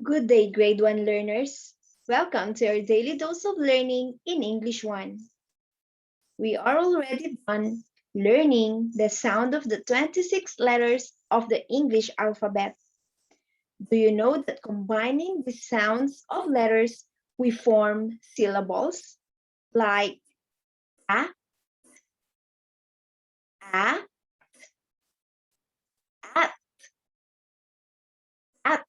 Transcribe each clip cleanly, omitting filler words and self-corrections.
Good day, Grade 1 learners. Welcome to your daily dose of learning in English 1. We are already done learning the sound of the 26 letters of the English alphabet. Do you know that combining the sounds of letters, we form syllables like a, at, at,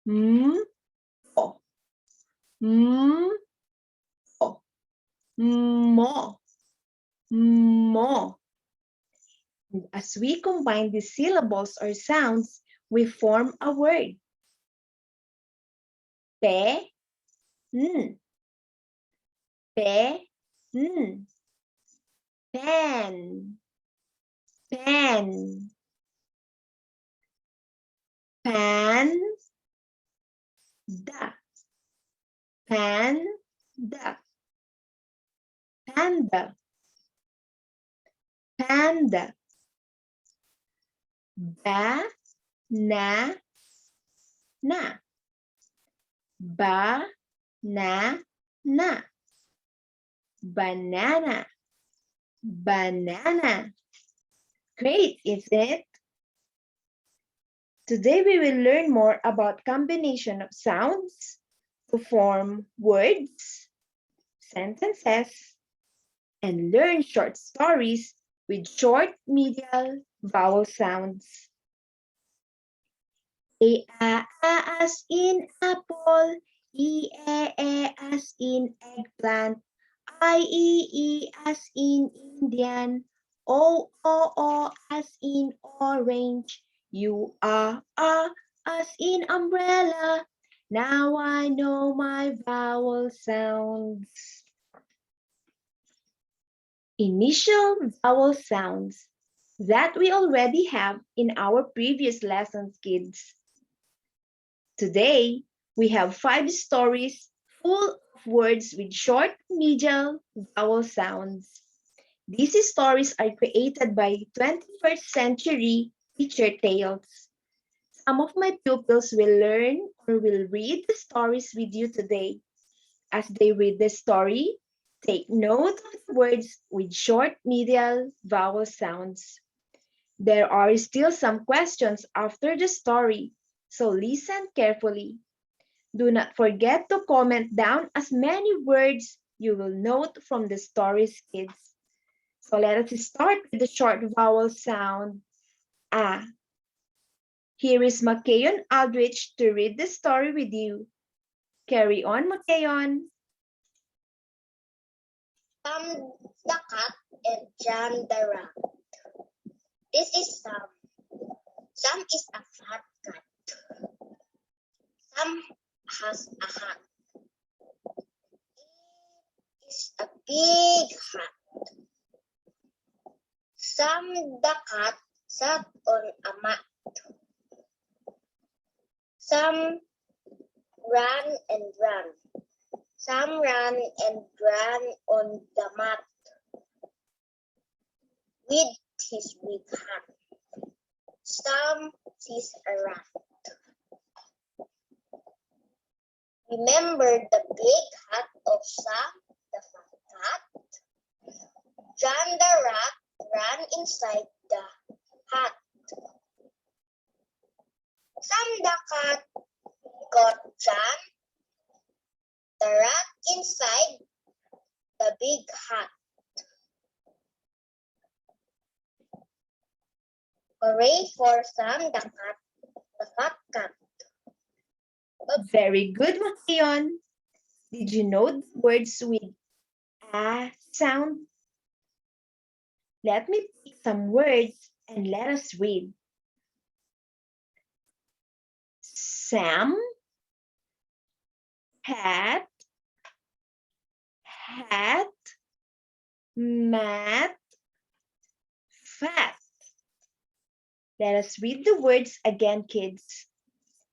m, o, m, o, mo, mo. As we combine these syllables or sounds, we form a word. Pe, n, pe, n, pen, pen, pan, da, panda, panda, panda, ba, na, na, ba, na, na, banana, banana. Great, isn't it? Today we will learn more about combination of sounds to form words, sentences, and learn short stories with short medial vowel sounds. A as in apple, E as in eggplant, I as in Indian, O as in orange, U as in umbrella. Now I know my vowel sounds. Initial vowel sounds that we already have in our previous lessons, kids. Today, we have 5 stories full of words with short medial vowel sounds. These stories are created by 21st century teacher tales. Some of my pupils will learn or will read the stories with you today. As they read the story, take note of the words with short medial vowel sounds. There are still some questions after the story, so listen carefully. Do not forget to comment down as many words you will note from the stories, kids. So let us start with the short vowel sound A. Here is Makayon Aldrich to read the story with you. Carry on, Makayon. Sam the cat and John the rat. This is Sam. Sam is a fat cat. Sam has a hat. It is a big hat. Sam the cat sat on a mat. Sam ran and ran. Sam ran and ran on the mat with his big hat. Sam sees a rat. Remember the big hat of Sam the fat cat? John the rat ran inside the hat. Sam the cat got John the rat inside the big hat. Hooray for Sam the cat, the fat cat. Very good, Makayon. Did you know the words with A sound? Let me pick some words and let us read. Sam, hat, hat, mat, fat. Let us read the words again, kids.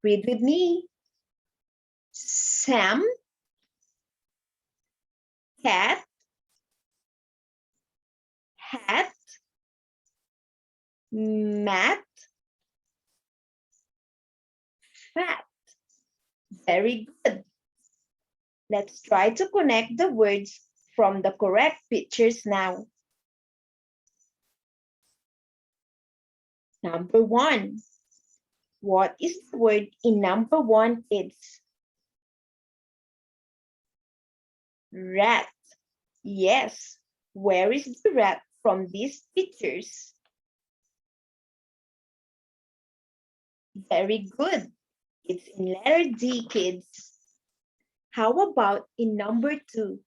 Read with me. Sam, cat, hat, mat, fat. Very good. Let's try to connect the words from the correct pictures now. Number 1. What is the word in number 1, kids? Rat. Yes. Where is the rat from these pictures? Very good. It's in letter D, kids. How about in number 2?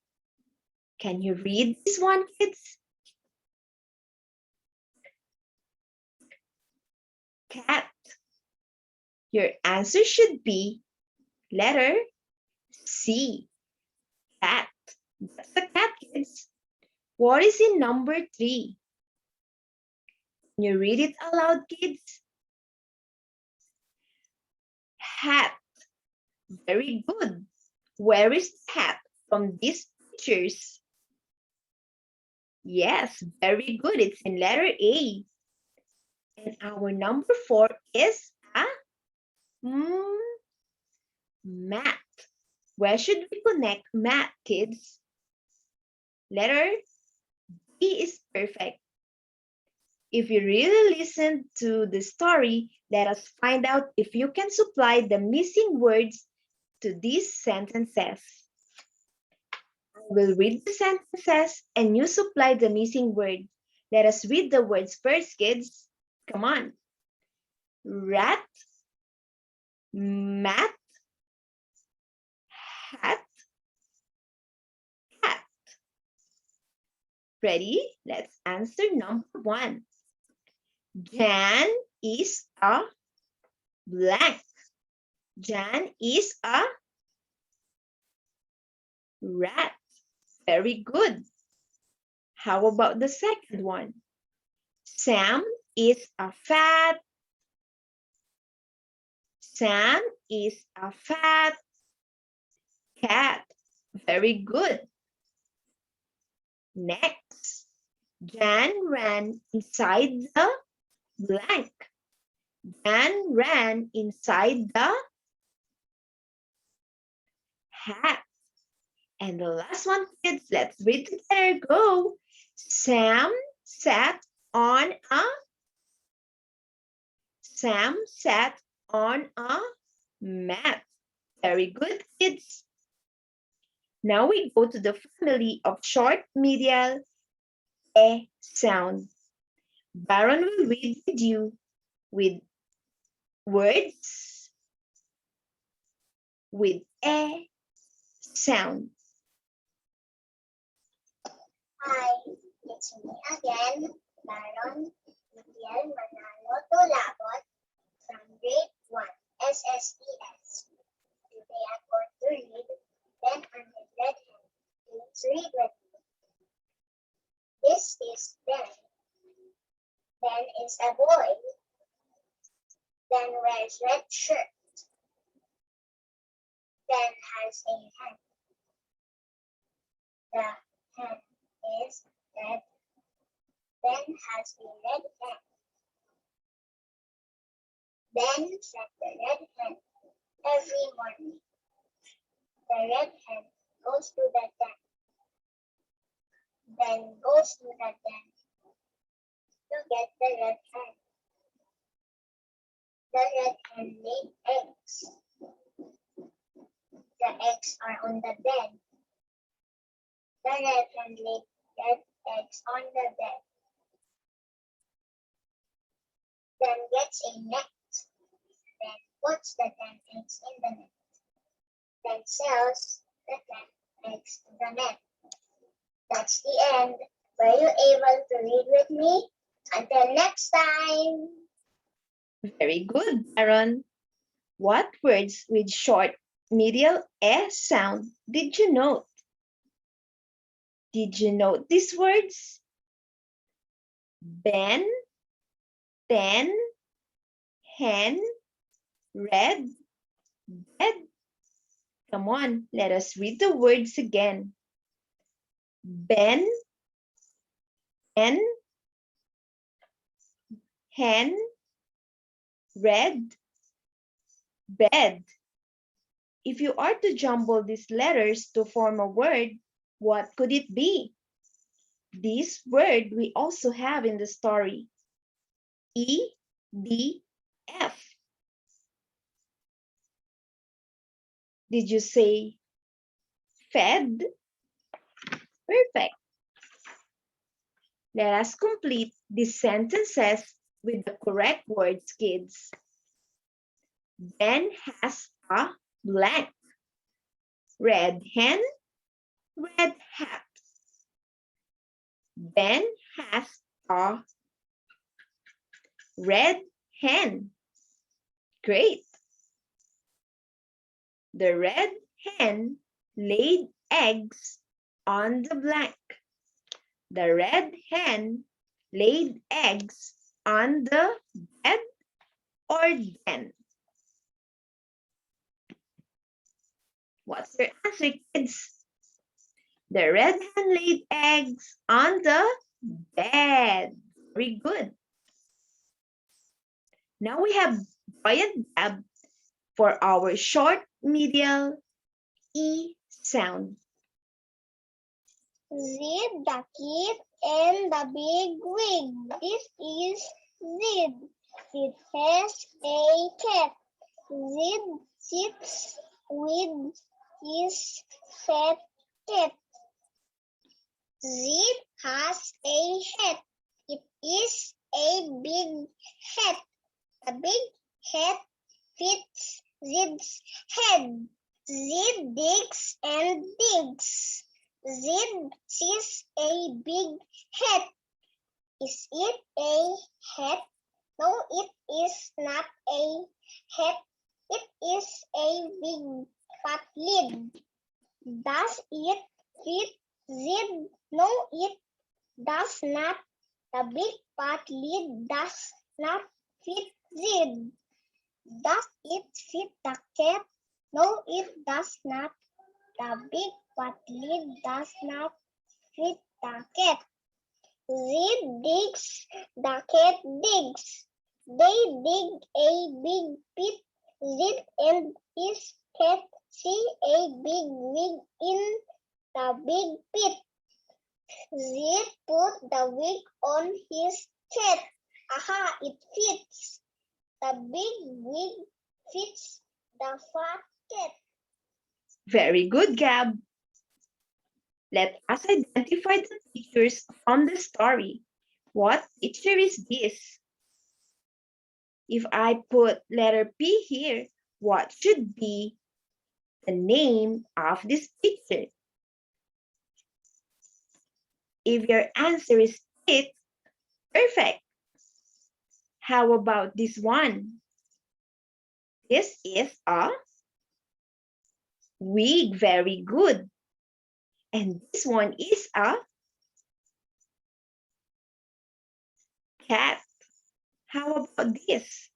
Can you read this one, kids? Cat. Your answer should be letter C. Cat. That's the cat, kids. What is in number 3? Can you read it aloud, kids? Hat. Very good. Where is the hat from these pictures? Yes, very good. It's in letter A. And our number 4 is a mat. Where should we connect mat, kids? Letter B is perfect. If you really listen to the story, let us find out if you can supply the missing words to these sentences. I will read the sentences and you supply the missing word. Let us read the words first, kids. Come on. Rat, mat, hat, cat. Ready? Let's answer number 1. Jan is a blank. Jan is a rat. Very good. How about the second one? Sam is a fat. Sam is a fat cat. Very good. Next, Jan ran inside the blank. Jan ran inside the hat. And the last one, kids, let's read together. Go. Sam sat on a mat. Very good, kids. Now we go to the family of short medial E sound. Baron will read with you with words with E sound. Hi, it's me again, Baron Medial Manalo Tulabot from grade 1 SSES. Today I'm going to read Ben and his red hen. Please read with me. This is Ben. Ben is a boy. Ben wears red shirt. Ben has a hen. The hen is red. Ben has a red hen. Ben fed the red hen every morning. The red hen goes to the den. Ben goes to the den to get the red hen. The red hen laid eggs. The eggs are on the bed. The red hen laid red eggs on the bed. Then gets a net. Then puts the 10 eggs in the net. Then sells the 10 eggs in the net. That's the end. Were you able to read with me? Until next time. Very good, Baron. What words with short medial E sound did you note? Did you note these words? Ben, ten, hen, red, bed. Come on, let us read the words again. Ben, ten, hen, red, Bed. If you are to jumble these letters to form a word, what could it be? This word we also have in the story. E, D, F. Did you say fed? Perfect. Let us complete these sentences with the correct words, kids. Ben has a blank. Red hen, red hat. Ben has a red hen. Great. The red hen laid eggs on the blank. The red hen laid eggs on the bed or den. What's your answer, kids? The red hen laid eggs on the bed. Very good. Now we have boy and Gab for our short medial E sound. Zid, the kid, and the big wig. This is Zid. It has a cat. Zid sits with his fat cat. Zid has a hat. It is a big hat. The big hat fits Zid's head. Zid digs and digs. Zid sees a big hat. Is it a hat? No, it is not a hat. It is a big fat lid. Does it fit Zid? No, it does not. The big fat lid does not fit Zid. Does it fit the cat? No, it does not. The big fat lid does not fit the cat. Zid digs, the cat digs. They dig a big pit. Zid and his cat see a big wig in the big pit. Zid put the wig on his cat. Aha, it fits. The big wig fits the fat cat. Very good, Gab. Let us identify the pictures from the story. What picture is this? If I put letter P here, what should be the name of this picture? If your answer is it, perfect. How about this one? This is a wig. Very good. And this one is a cat. How about this?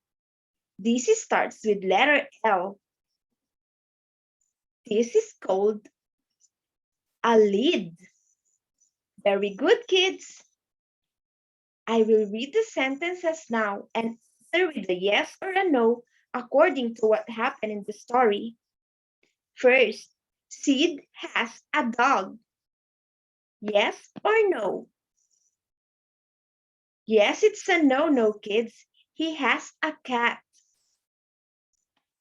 This starts with letter L. This is called a lid. Very good, kids. I will read the sentences now and answer with a yes or a no according to what happened in the story. First, Sid has a dog. Yes or no? Yes, it's a no, kids. He has a cat.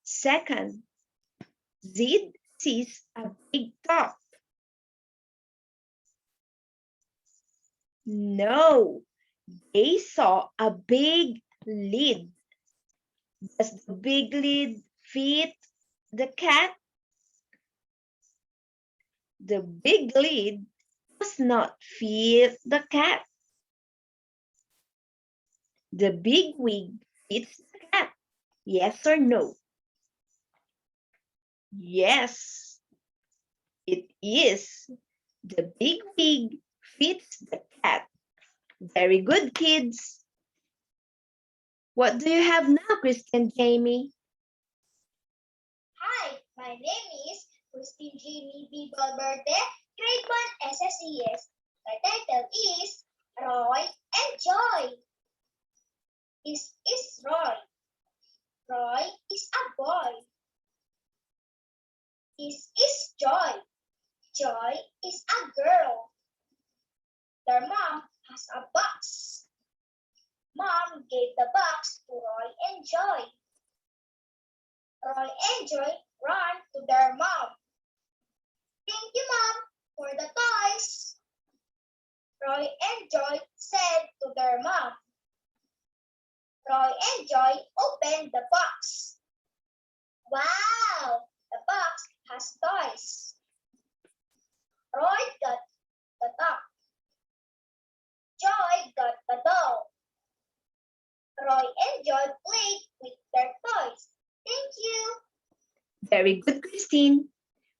Second, Zid sees a big dog. No, they saw a big lid. Does the big lid fit the cat? The big lid does not fit the cat. The big wig fits the cat. Yes or no? Yes, it is. The big wig fits the cat. Very good, kids. What do you have now, Christian Jamie? Hi, my name is Christine Jamie B. Valverde, grade 1 SSES. My title is Roy and Joy. This is Roy. Roy is a boy. This is Joy. Joy is a girl. Their mom has a box. Mom gave the box to Roy and Joy. Roy and Joy ran to their mom. Thank you, Mom, for the toys. Roy and Joy said to their mom. Roy and Joy opened the box. Wow, the box has toys. Roy got the top. Joy got the doll. Roy and Joy played with their toys. Thank you. Very good, Christine.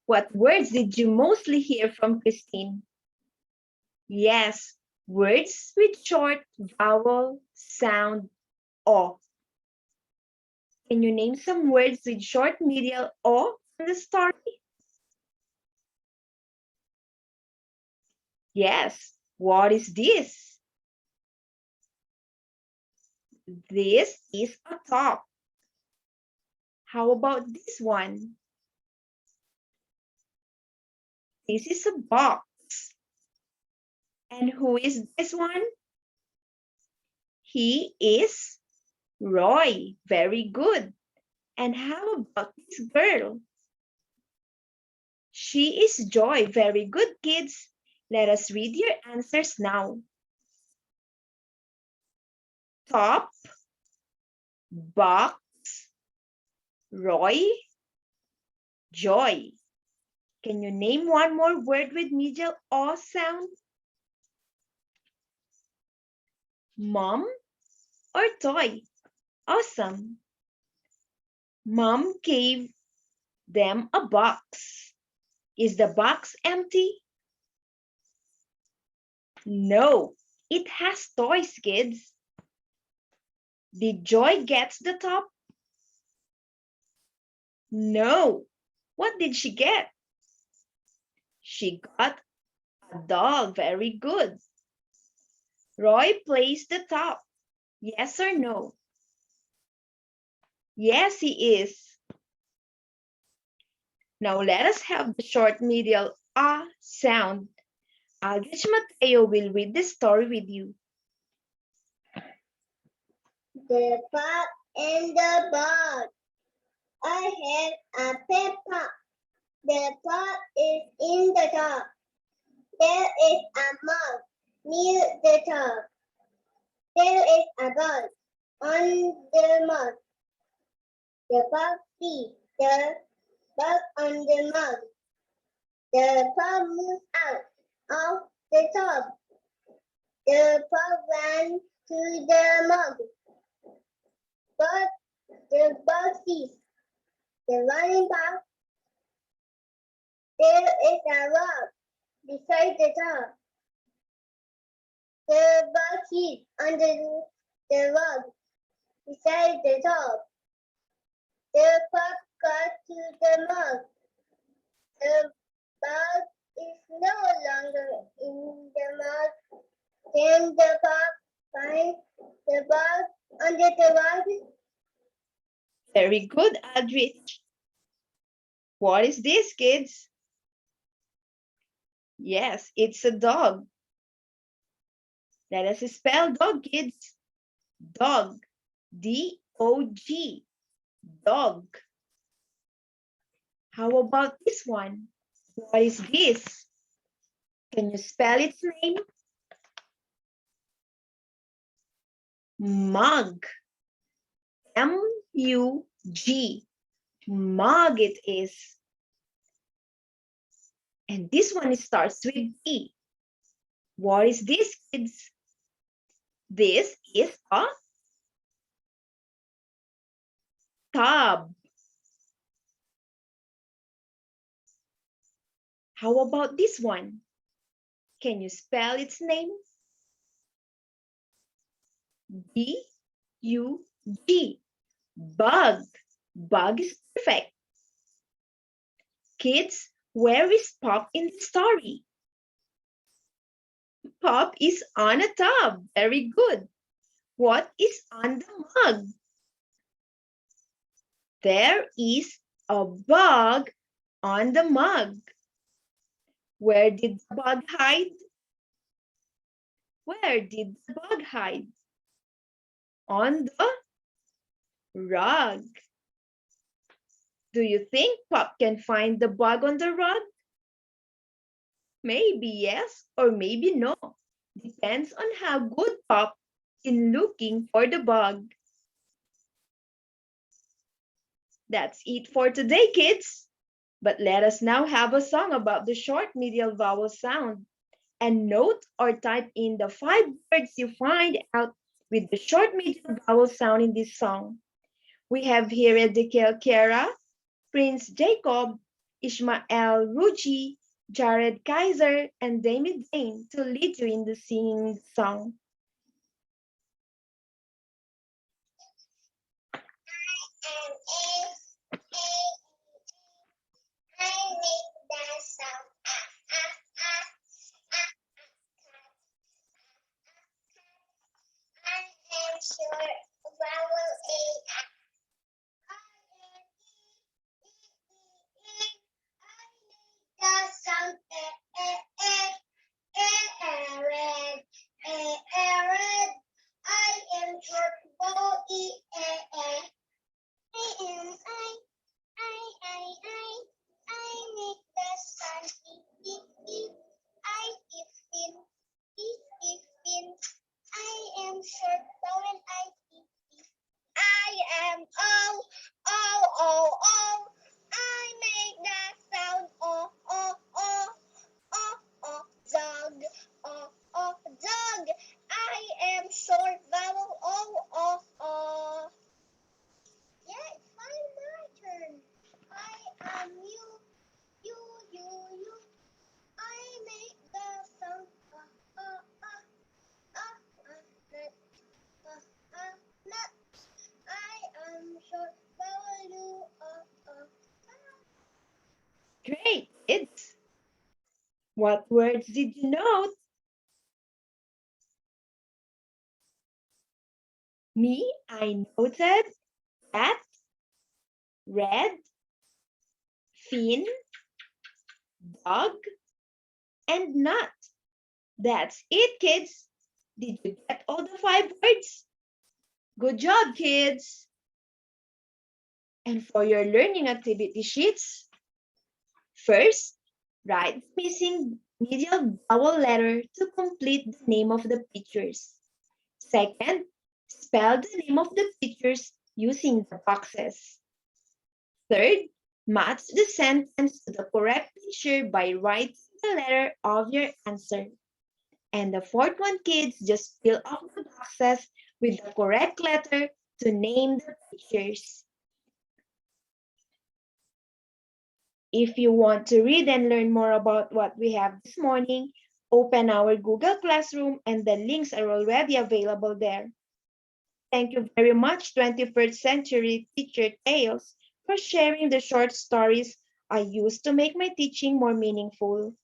What words did you mostly hear from Christine? Yes, words with short vowel sound O. Can you name some words with short medial O from the story? Yes, what is this? This is a top. How about this one? This is a box. And who is this one? He is Roy. Very good. And how about this girl? She is Joy. Very good, kids. Let us read your answers now. Top, box, Roy, Joy. Can you name one more word with medial O sound? Mom or toy? Awesome. Mom gave them a box. Is the box empty? No, it has toys, kids. Did Joy get the top? No. What did she get? She got a doll. Very good. Roy plays the top. Yes or no? Yes, he is. Now let us have the short medial ah sound. Aldrich Mateo will read the story with you. The pot and the ball. I have a pepper. The pot is in the top. There is a mug near the top. There is a ball on the mug. The bug sees the bug on the mug. The bug moves out of the top. The bug ran to the mug. But the bug sees the running bug. There is a rock beside the top. The bug sits under the rock beside the top. The bug got to the mug. The bug is no longer in the mug. Then the bug finds the bug under the rock. Very good, Aldrich. What is this, kids? Yes, it's a dog. Let us spell dog, kids. Dog. D-O-G. Dog. How about this one? What is this? Can you spell its name? Mug. M-U-G. Mug it is. And this one starts with D. What is this, kids? This is a tub. How about this one? Can you spell its name? B-U-G. Bug. Bug is perfect. Kids, where is Pop in the story? Pop is on a tub. Very good. What is on the mug? There is a bug On the mug. Where did the bug hide? Where did the bug hide? On the rug. Do you think Pop can find the bug on the rug? Maybe yes or maybe no. Depends on how good Pop in looking for the bug. That's it for today, kids. But let us now have a song about the short medial vowel sound. And note or type in the 5 words you find out with the short medial vowel sound in this song. We have here Ezekiel Kera, Prince Jacob, Ishmael Ruji, Jared Kaiser, and David Dane to lead you in the singing song. I make the sound I am sure vowel A. The sound red, red. I am short vowel E. I am I make the sound E. If in. I am short vowel I. I am O. I make that sound dog, dog. I am short vowel O. Yeah, it's my turn. I am you. I make the sound nut. I am short vowel U. Great, kids! What words did you note? Me, I noted cat, red, fin, dog, and nut. That's it, kids. Did you get all the 5 words? Good job, kids. And for your learning activity sheets, first, write the missing medial vowel letter to complete the name of the pictures. Second, spell the name of the pictures using the boxes. Third, match the sentence to the correct picture by writing the letter of your answer. And the fourth one, kids, just fill up the boxes with the correct letter to name the pictures. If you want to read and learn more about what we have this morning, open our Google Classroom and the links are already available there. Thank you very much, 21st Century Teacher Tales, for sharing the short stories I used to make my teaching more meaningful,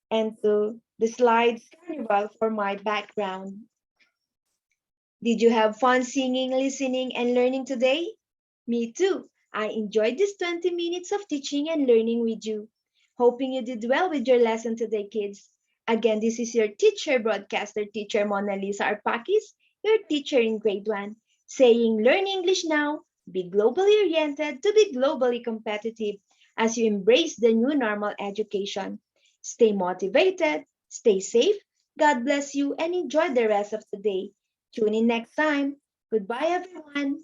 and to the Slides Carnival for my background. Did you have fun singing, listening, and learning today? Me too. I enjoyed this 20 minutes of teaching and learning with you. Hoping you did well with your lesson today, kids. Again, this is your teacher, broadcaster, teacher Mona Lisa Arpakis, your teacher in grade 1, saying learn English now, be globally oriented to be globally competitive as you embrace the new normal education. Stay motivated, stay safe, God bless you, and enjoy the rest of the day. Tune in next time. Goodbye, everyone.